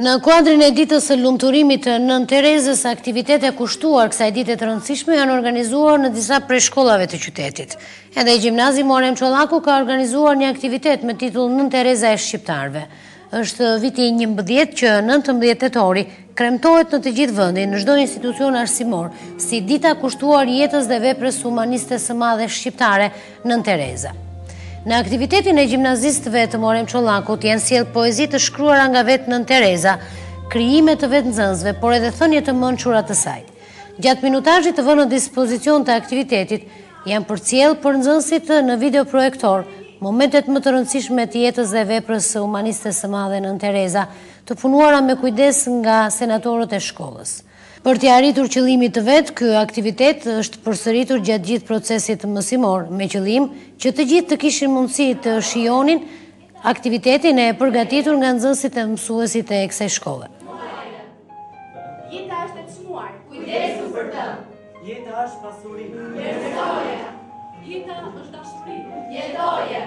Në kuadrin e ditës së lumturimit të Nën Terezës, aktivitete kushtuar kësaj dite të rëndësishme janë organizuar në disa prej shkollave të qytetit. Edhe Gjimnazi Muharrem Çollaku ka organizuar një aktivitet me titull Nën Tereza e Shqiptarëve. Është viti 11 që 19 tetori kremtohet në të gjithë vendin, në çdo institucion arsimor, si dita kushtuar jetës dhe veprës humaniste së madhe shqiptare Nën Tereza. Në aktivitetin e gjimnazistëve të Muharrem Çollakut janë sjell poezi të shkruara nga vetë Nën Tereza, krijime të vetë nxënësve, por edhe thënie të mençura të saj. Gjatë minutazhit të vënë në dispozicion të aktivitetit, janë përcjell për nxënësit në videoprojektor momentet më të rëndësishme të jetës dhe veprës së humanistes së madhe Nën Tereza, të punuara me kujdes nga senatorët e shkollës. Për t'i arritur qëllimit të vet, ky aktivitet është përsëritur gjatë gjithë procesit mësimor, me qëllim që të gjithë të kishin mundësi të shijonin aktivitetin e përgatitur nga nxënësit e mësuesit e kësaj shkolle. Jeta është e çmuar, kujdesu për të. Jeta është pasuri. Jetoj. Jeta është dashuri. Jetoje.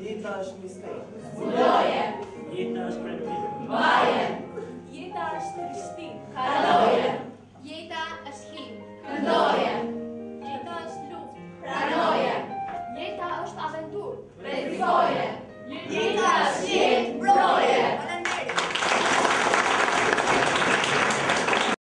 Jeta është mister. Zbuloje. Jeta është prektim. Mbaje. Jeta është rishti. Kaloje. Jeta është him. Këndoje. Jeta është luftë. Pranoje. Jeta është aventurë. Prezioje. Jeta është jetë.